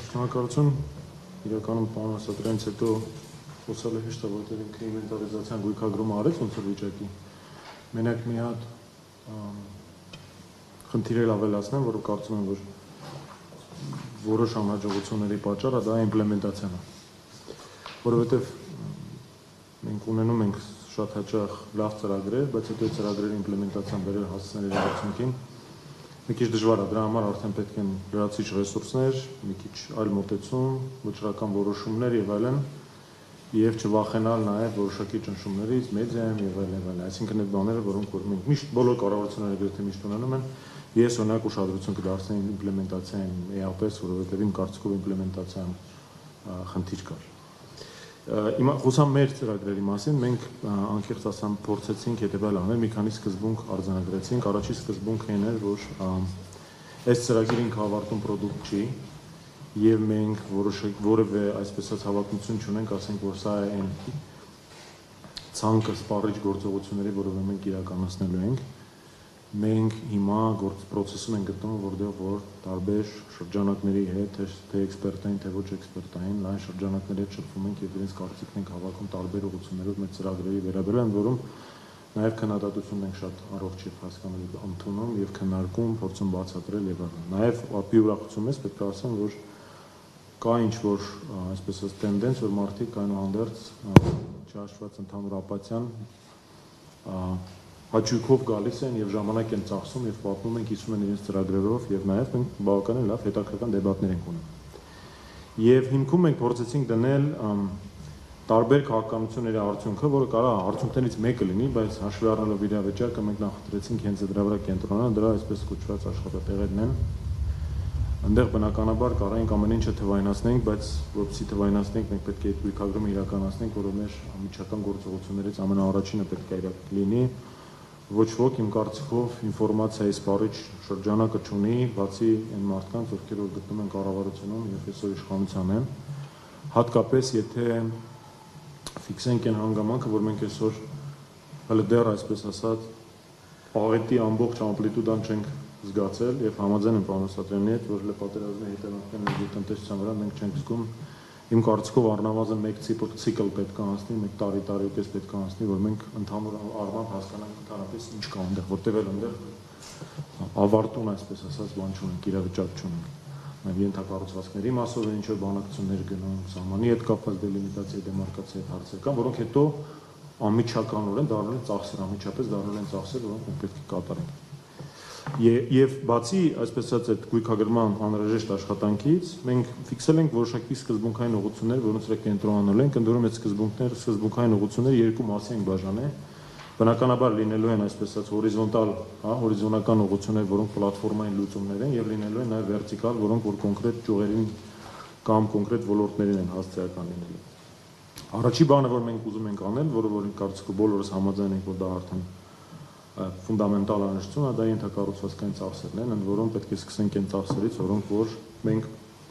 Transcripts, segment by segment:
Շնորհակալություն իրականում պարոն Ասատրյանից հետո խոսալը հեշտ է, որտեղ ինքը ինվենտարիզացիան գույքագրումը արեց ոնց որ վիճակի։ Մենակ մի հատ խնդիր էլ ավելացնեմ, որը կարծում եմ, որ որոշ անհաջողությունների պատճառը դա իմպլեմենտացիան է։ Որովհետև մենք ունենում ենք շատ հաճախ լավ ծրագրեր, բայց հետո ծրագրերի իմպլեմենտացիան բերել հասցնել իր արդյունքին մի քիչ դժվար է, դրա համար արդեն պետք են լրացիչ ռեսուրսներ, մի քիչ այլ մոտեցում, վճռական որոշումներ եւ այլն, եւ չվախենալ նաեւ որոշակի ճնշումներից, մեդիայում եւ այլն, այսինքն այդ բաները, որոնք որ մենք միշտ բոլոր կառավարությունները գրեթե միշտ ունենում են, ես օրինակ ուշադրություն կդարձնեի իմպլեմենտացիային էապես, որովհետեւ իմ կարծիքով իմպլեմենտացիան խնդիր կար։ Հիմա խոսամ մեր ծրագրերի մասին, մենք անկեղծ ասեմ փորձեցինք հետեւել անել, մի քանի սկզբունք արձանագրեցինք, առաջի սկզբունքը այն էր, որ այս ծրագիրը ինքը ավարտուն պրոդուկտ չի եւ մենք որևէ այսպես ասած հավակնություն չունենք, ասենք որ սա է այն ցանկը սպառիչ գործողությունների, որով մենք իրականացնելու ենք։ Մենք հիմա գործ-պրոցեսում ենք գտնում, որտեղ որ տարբեր շրջանակների հետ, թե էքսպերտային, թե ոչ էքսպերտային, լայն շրջանակների հետ շփվում ենք եւ իրենց կարծիքն ենք հավաքում տարբեր ուղղություններով մեր ծրագրերի վերաբերյալ, որում նաեւ քննադատությունն ենք շատ առողջ եւ հասկանալի ընդունում եւ քննարկում, փորձում բացատրել եւ այլն։ Նաեւ ապի ուրախություն մեզ պետք է ասեմ, որ կա ինչ-որ այսպես ասած տենդենս, որ մարդիկ այնուհանդերձ չհաշված ընդհանուր ապաթիան հաճույքով գալիս են եւ ժամանակ են ծախսում եւ պատմում են, կիսում են իրենց ծրագրերով եւ նաեւ մենք բավականին լավ հետաքրքրական դեբատներ ենք ունում։ Եվ հիմքում մենք փորձեցինք դնել տարբեր քաղաքականությունների արդյունքը, որը կարող է արդյունքներից մեկը լինի, բայց հաշվի առնելով իրավիճակը մենք նախընտրեցինք հենց դրա վրա կենտրոնանալ, դրա այսպես կոչված աշխատատեղերն են։ Այնտեղ բնականաբար կարող ենք ամեն ինչը թվայնացնենք, բայց որպեսզի թվայնացնենք, մենք պետք է այդ գույքագրումը իրականացնենք, որը մեր անմիջական գործողություններից ամենաառաջինը պետք է լինի։ Ոչ ոք իմ կարծիքով ինֆորմացիայի սպառիչ շրջանակը չունի, բացի այն մարդկանց, ովքեր որ գտնում են կառավարությունում եւ այսօր իշխանության են, հատկապես եթե ֆիքսենք այն հանգամանքը, որ մենք այսօր հələ դեռ այսպես ասած աղետի ամբողջ ամպլիտուդան չենք զգացել եւ համաձայն եմ պարոն Ասատրյանի հետ, որ պատերազմի հետևանքներն մեր տնտեսության վրա մենք չենք զգում։ Իմ կարծիքով առնվազն մեկ ցիկլ պետք է անցնի, մեկ տարի-տարիուկես պետք է անցնի, որ մենք ընդհանուր առմամբ հասկանանք ընդհանրապես ինչ կա այնտեղ, որտեղ էլ այնտեղ ավարտուն այսպես ասած բան չունենք, իրավիճակ չունենք։ Նաև ենթակառուցվածքների մասով ինչ որ բանակցություններ գնում, սահմանի հետ կապված դելիմիտացիայի, դեմարկացիայի հարցեր կան, որոնք հետո անմիջականորեն դառնում են ծախսեր, անմիջապես դառնում են ծախսեր, որոնք մենք պետք է կատարենք։ Եվ բացի այսպես ասած այդ գույքագրման անհրաժեշտ աշխատանքից մենք ֆիքսել ենք որոշակի սկզբունքային ուղղություններ, որոնց վրա կենտրոնանալու ենք, ընդորում այդ սկզբունքային ուղղությունները երկու մասի են բաժանել։ Բնականաբար լինելու են այսպես ասած հորիզոնտալ, հորիզոնական ուղղություններ, որոնք պլատֆորմային լուծումներ են, եւ լինելու են նաեւ վերտիկալ, որոնք որ կոնկրետ ճյուղերին կամ կոնկրետ ոլորտներին են հասցեական լինելու։ Առաջի բանը, որ մենք ուզում ենք անել, որը որ կարծիքով բոլորս համաձայն ենք, որ դա արդեն ֆունդամենտալ անհրաժեշտություն է, դա ենթակառուցվածքային ծախսերն են, ընդ որում պետք է սկսենք այն ծախսերից,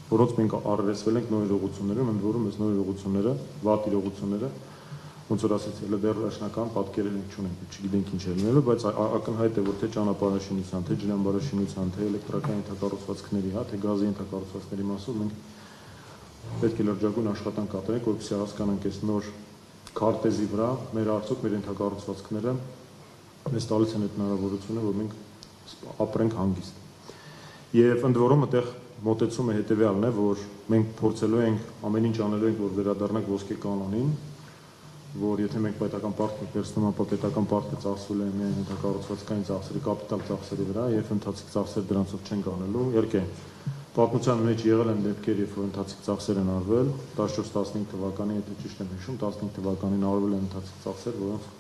որոնց մենք առերեսվել ենք նոր իրողություններում, ընդ որում այս նոր իրողությունները, վատ իրողությունները, ոնց որ ասեցի, դեռ վերջնական պատկերել ենք չունենք, չգիտենք ինչ է լինելու, բայց ակնհայտ է, որ թե ճանապարհաշինության, թե ջրամբարաշինության, թե էլեկտրական ենթակառուցվածքների, թե գազի ենթակառուցվածքների մասով մենք պետք է լրջագույն աշխատանք կատարենք, որպեսզի հասկանանք այս նոր քարտեզի վրա մեր արդյոք մեր ենթակառուցվածքները մեզ տալիս են այդ հնարավորությունը, որ մենք ապրենք հանգիստ։ Եվ ընդ որում այդտեղ մոտեցումը հետևյալն է, որ մենք փորձելու ենք ամեն ինչ անելու ենք, որ վերադառնանք ոսկե կանոնին, որ եթե մենք պետական պարտք վերցնում, ապա պետական պարտքը ծախսվել է միայն ենթակառուցվածքային ծախսերի, կապիտալ ծախսերի վրա, եւ ընթացիկ ծախսեր դրանցով չենք անելու։ Իհարկե, պատմության մեջ եղել են դեպքեր, երբ որ ընթացիկ ծախսեր են արվել, 14-15 թվականին, եթե ճիշտ եմ հիշում, 15 թվականին արվել են ընթացիկ ծախսեր, որոնց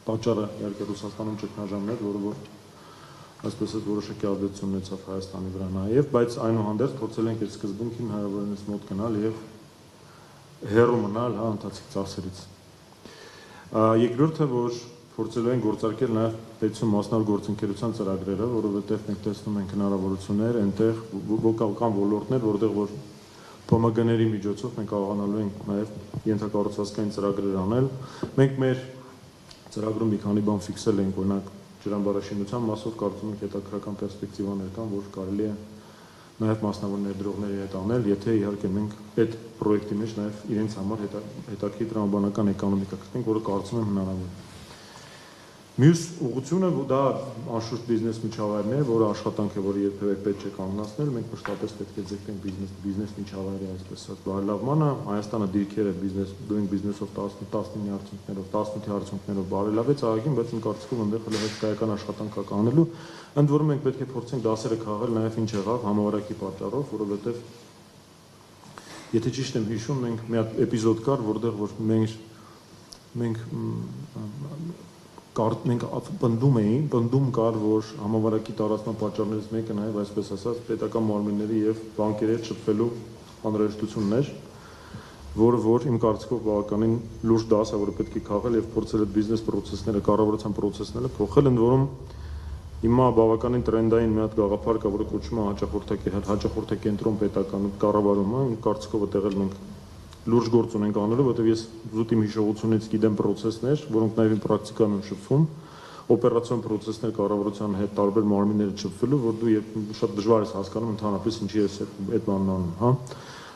պատճառը իհարկե Ռուսաստանում ճգնաժամն էր, որը որ այսպես ասած որոշակի ազդեցություն ունեցավ Հայաստանի վրա նաև, բայց այնուհանդերձ փորձել ենք այդ սկզբունքին հնարավորինս մոտ գնալ եւ հեռու մնալ ընթացիկ ծախսերից։ Երկրորդը, որ փորձելու ենք գործարկել նաև պետություն մասնավոր գործընկերության ծրագրերը, որովհետև մենք տեսնում ենք հնարավորություններ, այնտեղ կան ոլորտներ, որտեղ որ ՊՄԳ-ների միջոցով մենք կարողանալու ենք նաև ենթակառուցվածքային ծրագրեր անել։ Մենք մեր ծրագրում մի քանի բան ֆիքսել ենք, օրինակ ջրամբարաշինության մասով կարծում ենք հետաքրքրական պերսպեկտիվաներ կան, որ կարելի է նաև մասնավոր ներդրողների հետ անել, եթե իհարկե մենք այդ պրոյեկտի մեջ նաև իրենց համար հետաքրքիր տրամաբանական էկոնոմիկա գտնենք, որը կարծում եմ հնարավոր է։ Մյուս ուղղությունը դա անշուշտ բիզնես միջավայրն է, որը աշխատանք է, որը երբևէ պետք չէ կանգնացնել, մենք մշտապես պետք է ձգտենք բիզնես միջավայրի այսպես ասած բարելավմանը, Հայաստանը դիրքեր է doing business-ով 19 արդյունքներով բարելավեց ԱԳ-ին, բայց իմ կարծիքով այնտեղ հələ հսկայական աշխատանք կա կանելու, ընդ որում մենք պետք է փորձենք դասերը քաղել նաև ինչ եղավ համավարակի պատճառով, որովհետև եթե ճիշտ եմ հիշում, մենք մի հատ էպիզոդ կար, որտեղ որ մենք պնդում կար, որ համավարակի տարածման պատճառներից մեկը նաև այսպես ասած պետական մարմինների եւ բանկերի հետ շփվելու անհրաժեշտությունն էր, որը որ իմ կարծիքով բավականին լուրջ դաս է, որը պետք է քաղել եւ փորձել այդ բիզնես process-ները, կառավարության process-ները փոխել, ընդ որում հիմա բավականին տրենդային մի հատ գաղափար կա, որը կոչվում է հաճախորդակենտրոն պետական կառավարումը, իմ կարծիքով այդտեղ էլ մենք լուրջ գործ ունենք անելու, որովհետև ես զուտ իմ հիշողությունից գիտեմ process-ներ, որոնք նաև իմ պրակտիկայում են շփվում, օպերացիոն process-ներ կառավարության հետ տարբեր մարմինների շփվելու, որ դու շատ դժվար ես հասկանում ընդհանրապես ինչի ես այդ բանն անում, հա։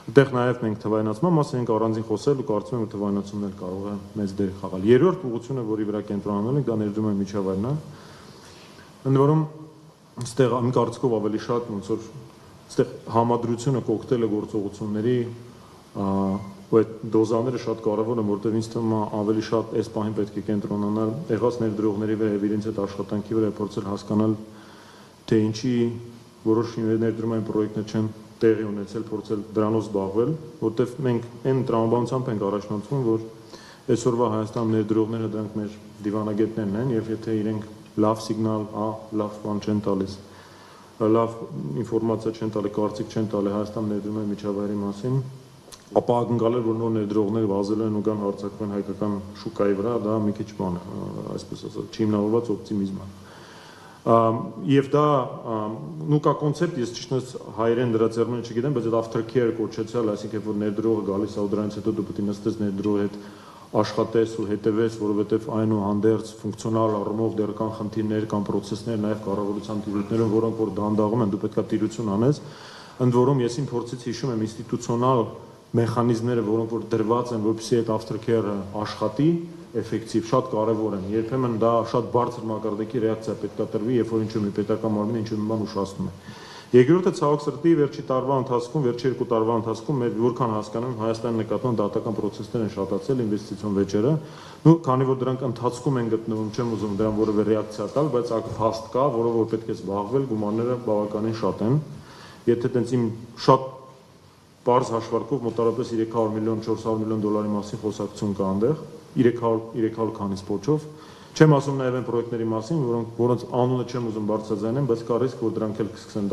Այդտեղ նաև մենք թվայնացման մասին ենք առանձին խոսել ու կարծում եմ որ թվայնացումն էլ կարող է մեծ դեր խաղալ։ Երրորդ ուղղությունը, որի վրա կենտրոնանալ ենք, դա ներդրումային միջավայրն է։ Ընդ որում այստեղ իմ կարծիքով ավելի շատ ոնց որ այստեղ համադրությունը կոկտեյլը գործողությունների ու այդ դոզաները շատ կարևոր են, որտեղ ինձ թվում է ավելի շատ այս պահին պետք է կենտրոնանալ եղած ներդրողների վրա եւ իրենց այդ աշխատանքի վրա փորձել հասկանալ թե ինչի որոշ ներդրումային պրոյեկտներ չեն տեղի ունեցել, փորձել դրանով զբաղվել, որտեղ մենք այն տրամաբանությամբ ենք առաջնորդվում, որ այսօրվա Հայաստան ներդրողները դրանք մեր դիվանագետներն են եւ եթե իրենք լավ սիգնալ, լավ բան չեն տալիս, լավ ինֆորմացիա չեն տալի, կարծիք չեն տալի Հայաստան ներդրումային միջավայրի մասին, ապա ակնկալ է որ նոր ներդրողներ վազելու են ու կան հարձակվեն հայկական շուկայի վրա, դա մի քիչ բան է, այսպես ասած, չիմնավորված օպտիմիզմ է։ Եվ դա նուկա կոնցեպտ, ես ճիշտ հայերեն դրա ձեռնունը չգիտեմ, բայց այդ aftercare կոչեցյալ, այսինքն որ ներդրողը գալիս է ու դրանից հետո դու պետք է նստես ներդրողի հետ աշխատես ու հետևես, որովհետև այնուհանդերձ ֆունկցիոնալ առումով դեռ կան խնդիրներ կամ process-ներ նաև կառավարության տիրույթներում, որոնք որ դանդաղում են, դու պետք է տիրություն անես, ընդ որում ես իմ փորձից հիշում եմ ինստիտուցիոնալ մեխանիզմները, որոնք որ դրված են, որպեսզի այդ aftercare-ը աշխատի, էֆեկտիվ, շատ կարևոր են։ Երբեմն դա շատ բարձր մակարդակի ռեակցիա պետք է տրվի, երբ որ ինչ-որ մի պետական մարմին ինչ-որ մի բան ուշացնում է։ Երկրորդը ցավոք սրտի վերջի 2 տարվա ընթացքում մեր որքան հասկանում Հայաստանի նկատմամբ դատական process-ներ են շատացել, ինվեստիցիոն վեճերը։ Ու քանի որ դրանք ընթացքում են գտնվում, չեմ ուզում դրան որևէ ռեակցիա տալ, բայց փաստ կա, որով որ պետք է զբաղվել, գումարները բավականին շատ են։ Եթե տենց իմ շատ Պարզ հաշվարկով մոտավորապես 300 միլիոն, 400 միլիոն դոլարի մասին խոսակցություն կա այնտեղ, 300 քանից փոչով։ Չեմ ասում նաև այն պրոյեկտների մասին, որոնց անունը չեմ ուզում բարձրաձայնել, բայց կա ռիսկ, որ դրանք էլ կսկսեն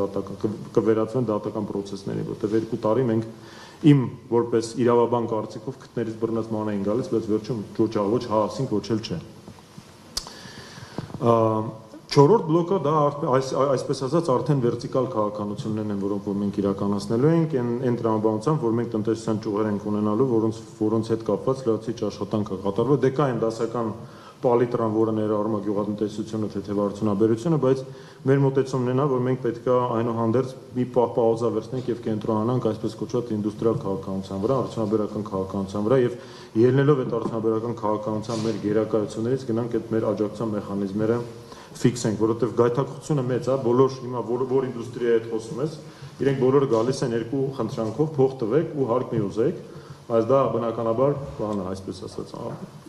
կվերածվեն դատական process-ների, որտեղ 2 տարի մենք իմ որպես իրավաբան կարծիքով քթներից բռնած ման էին գալիս, բայց վերջում ոչ հա ասինք, ոչ էլ չէ։ Չորրորդ բլոկը դա այսպես ասած արդեն վերտիկալ քաղաքականություններն են, որոնք որ մենք իրականացնելու ենք, այն տրամաբանությամբ, որ մենք տնտեսության ճյուղեր ենք ունենալու, որոնց հետ կապված լրացիչ աշխատանք է կատարվում։ Դե կա այն դասական պալիտրան, որը ներառում է գյուղատնտեսությունը, թեթևարությունաբերությունը, բայց մեր մոտեցումն է նա, որ մենք պետք է այնուհանդերձ մի պաուզա վերցնենք եւ կենտրոնանանք այսպես կոչված ինդուստրիալ քաղաքականության վրա, արդյունաբերական քաղաքականության վրա եւ ելնելով այդ արդյունաբերական քաղաքականության մեր գերակայություններից գնանք այդ մեր աջակցության մեխանիզմները ֆիքս ենք, որովհետև գայթակղությունը մեծ է, բոլոր հիմա որ ինդուստրիայի հետ խոսում ես, իրենք բոլորը գալիս են երկու խնդրանքով, փող տվեք ու հարկ մի ուզեք, բայց դա բնականաբար բան է, այսպես ասած,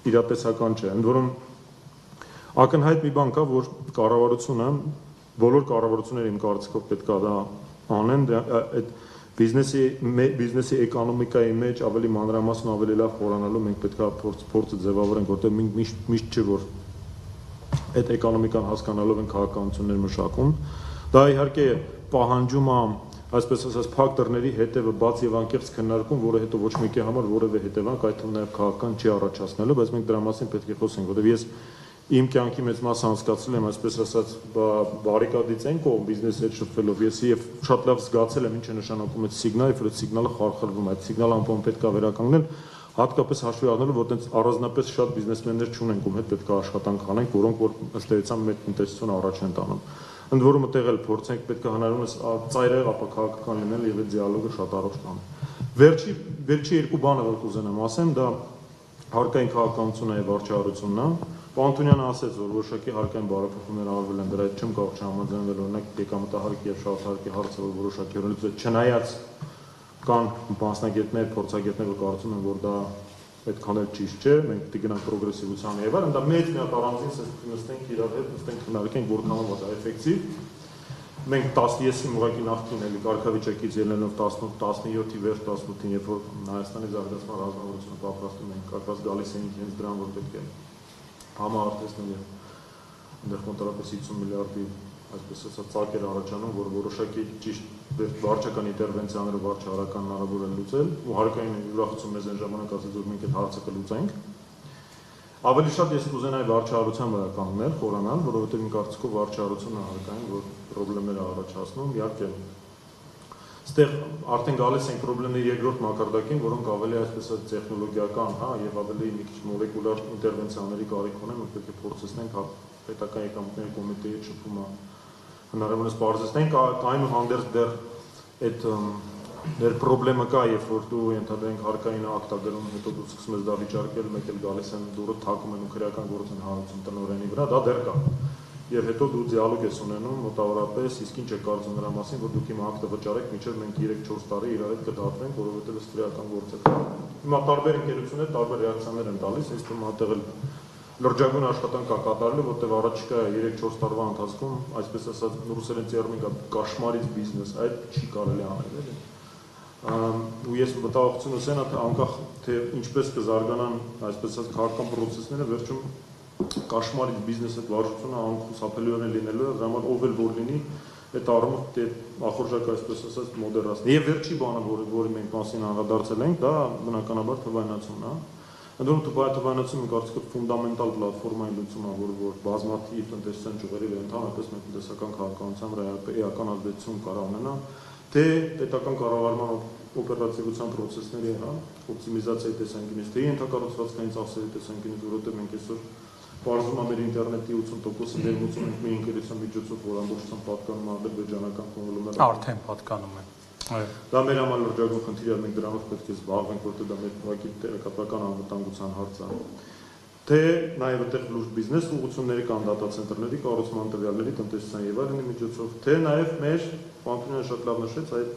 իրատեսական չէ, ընդ որում ակնհայտ մի բան կա, որ կառավարությունը, բոլոր կառավարությունները իմ կարծիքով պետք է դա անեն, այդ բիզնեսի էկոնոմիկայի մեջ ավելի մանրամասն ավելի լավ խորանալու մենք պետք է փորձը ձևավորենք, որտեղ միշտ չէ որ այդ էկոնոմիկան հասկանալով են քաղաքականություններ մշակում, դա իհարկե պահանջում է, այսպես ասած, փակ դռների հետևը բաց եւ անկեղծ քննարկում, որը հետո ոչ մեկի համար որևէ հետևանք, այդ թվում նաեւ քաղաքական չի առաջացնելու, բայց մենք դրա մասին պետք է խոսենք, որովհետեւ ես իմ կյանքի մեծ մասը անցկացրել եմ, այսպես ասած, բարիկադից այն կողմ բիզնեսի հետ շփվելով, ես եւ շատ լավ զգացել եմ ինչ է նշանակում այդ սիգնալը, որ այդ սիգնալը խարխրվում է, այդ սիգնալը ամբողջ պետք է վերականգնել, հատկապես հաշվի առնելով, որ այդպես առանձնապես շատ բիզնեսմեններ չունենք, ում հետ պետք է աշխատանք անենք, որոնք որ ըստ էության մեր տնտեսությունը առաջ են տանում։ ընդ որում այդտեղ էլ փորձենք պետք է հնարավորինս ծայրահեղ ապաքաղաքական լինել եւ այդ դիալոգը շատ առողջ տանել։ Վերջի երկու բանը որ կուզենամ ասեմ, դա հարկային քաղաքականությունն է եւ վարչահարությունն է։ Պանտունյանը ասաց, որ որոշակի հարկային բարեփոխումներ արվել են, դրա հետ չեմ կարող չհամաձայնվել, օրինակ եկամտահարկի եւ շահհարկի հարցը, որ որոշակի օրենքից չնայած կան մասնագետներ, փորձագետներ, որ կարծում են, որ դա այդքան էլ ճիշտ չէ, մենք պետք է գնանք պրոգրեսիվության եւ այլն, դա մեծ մի հատ առանձին նստենք իրար հետ, նստենք քննարկենք որքանով դա էֆեկտիվ։ Մենք 10-ին ուղղակի նախքին էլի կարգավիճակից ելնելով 17-ի վերջ 18-ին, երբ որ Հայաստանի զարգացման ռազմավարությունը պատրաստում ենք, ακριβώς գալիս էինք հենց դրան, որ պետք է համահարթեցնել եւ այնտեղ մոտավորապես 50 միլիարդի այսպես ասած ծագեր առաջանում, որ որոշակի ճիշտ վարչական ինտերվենցիաները վարչահարական հնարավոր են լուծել ու հարկային ուրախություն մեզ այն ժամանակ ասեց, որ մենք այդ հարցը կլուծենք։ Ավելի շատ ես կուզենայի վարչահարության վրա կանգնել, խորանալ, որովհետեւ իմ կարծիքով վարչահարությունը հարկային որ խնդիրներ է առաջացնում, իհարկե այստեղ արդեն գալիս ենք խնդիրների երկրորդ մակարդակին, որոնք ավելի այսպես ասած տեխնոլոգիական, հա, եւ ավելի մի քիչ մոլեկուլար ինտերվենցիաների կարիք ունեն, որ պետք է փորձեցնենք պետական եկամուտների կոմիտեի շփումը հնարավորինս բարձրացնենք, այնուհանդերձ դեռ այդ դեր խնդրեմը կա, երբ որ դու ընդհանրենք հարկային ակտագրում, հետո դու սկսում ես դա վիճարկել, մեկ էլ գալիս են դուրը թակում են ու քրեական գործ են հանրություն տնօրենի վրա, դա դեռ կա։ Եվ հետո դու դիալոգ ես ունենում մոտավորապես, իսկ ինչ է կարծում նրա մասին, որ դուք իմ ակտը վճարեք, մինչև մենք 3-4 տարի իրար հետ կդատվենք, որովհետև ըստ քրեական գործ է։ Հիմա տարբեր ընկերություններ տարբեր ռեակցիաներ են տալիս, ինձ թվում է այդտեղ էլ լրջագույն աշխատանք կա կատարելու, որտեղ առաջիկա 3-4 տարվա ընթացքում, այսպես ասած, ռուսերեն տերմինը կաշմարից բիզնես, այդ չի կարելի անել, էլի։ Ու ես մտահոգությունս են, անկախ թե ինչպես կզարգանան, այսպես ասած, քաղաքական պրոցեսները, վերջում կաշմարից բիզնես այդ վարժությունը անխուսափելիորեն լինելու է, դրա համար ով էլ որ լինի, այդ առումով ախորժակը այսպես ասած մոդերացնի։ Եվ վերջի բանը, որի մենք մասին անդրադարձել ենք, դա բնականաբար թվայնացումն է։ Ընդդեմ թվայնացումը կարծիքով ֆունդամենտալ պլատֆորմային լուծում է, որ բազմաթիվ տնտեսական ճյուղերի վրա ընդհանրապես մեր տնտեսական քաղաքականության վրա էական ազդեցություն կարող ունենա, թե պետական կառավարման օպերատիվության process-ների օպտիմիզացիայի տեսանկյունից, թե ենթակառուցվածքային ծախսերի տեսանկյունից, որովհետև մենք այսօր բարձում մեր ինտերնետի 80%-ը ներմուծում ենք մի ընկերության միջոցով, որ ամբողջությամբ պատկանում է ադրբեջանական կոնգլոմերատ։ Արդեն պատկանում է։ Դա մեր համար լրջագույն խնդիր է, մենք դրանով պետք է զբաղվենք, որտեղ դա մեր ուղղակի տեղեկատվական անվտանգության հարց է։ Թե նաև այդտեղ լուրջ բիզնես ուղղությունների կան դատա ցենտրների կառուցման տվյալների տնտեսության եւ այլնի միջոցով, թե նաև մեր Պանտունյանը շատ լավ նշեց այդ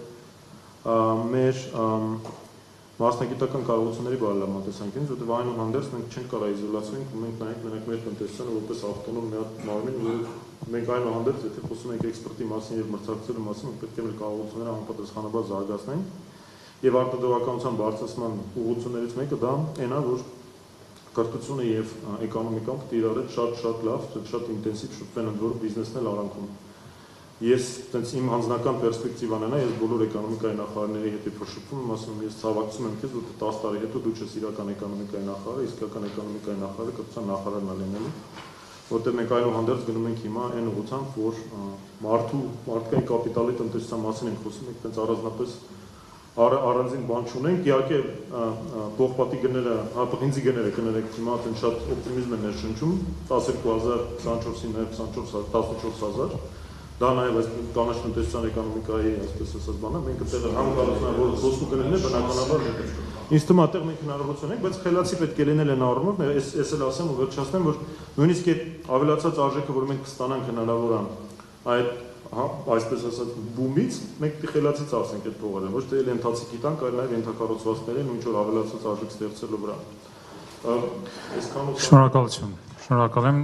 մեր մասնագիտական կարողությունների բարելավման տեսանկյունից, որտեղ այնուհանդերձ մենք չենք կարող իզոլացվենք, մենք նայենք մենակ մեր տնտեսությանը որպես ավտոնոմ մի հատ մարմին, որ մենք այնուհանդերձ եթե խոսում ենք էքսպորտի մասին եւ մրցակցելու մասին, պետք է մեր կարողությունները համապատասխանաբար զարգացնենք եւ արտադրողականության բարձրացման ուղղություններից մեկը դա այնա, որ կրթությունը եւ էկոնոմիկան պետք է իրար հետ շատ լավ, շատ ինտենսիվ շփվեն, ընդ որում բիզնեսն էլ արանքում։ Ես այդպես իմ հանձնական պերսպեկտիվան է, ես բոլոր էկոնոմիկայի նախարարների հետ շփվում եմ, ասում եմ, ես ցավակցում եմ քեզ, որ 10 տարի հետո դու ես իրական էկոնոմիկայի նախարարը, իսկական էկոնոմիկայի նախարարը կրթության նախարարն է լինելու, որտեղ մենք այնուհանդերձ գնում ենք հիմա այն ուղղությամբ, որ մարդկային կապիտալի տնտեսության մասին ենք խոսում, մենք այդպես առանձնապես առանձին բան չունենք, իհարկե փողպատի գները, բնձի գները կներեք հիմա այդեն շատ օպտիմիզմ են ներշնչում, 12024-ին նաև 14000 դա նաև այս կանաչ տնտեսության էկոնոմիկայի այսպես ասած բանը, մենք այդտեղ համակարգում որ խոսում կլինի բնականաբար ինձ թվում է այդտեղ մենք հնարավորություն ենք, բայց խելացի պետք է լինել այն առումով, ես էլ ասեմ ու վերջացնեմ, որ նույնիսկ այդ ավելացած արժեքը, որ մենք կստանանք հնարավոր է այդ այսպես ասած բումից, մենք պետք է խելացի ծախսենք այդ փողերը, ոչ թե էլ ընթացիկի տանք, այլ նաև ենթակառուցվածքներին ու ինչ որ ավելացած արժեք ստեղծելու վրա։ Շնորհակալություն։ Շնորհակալ եմ։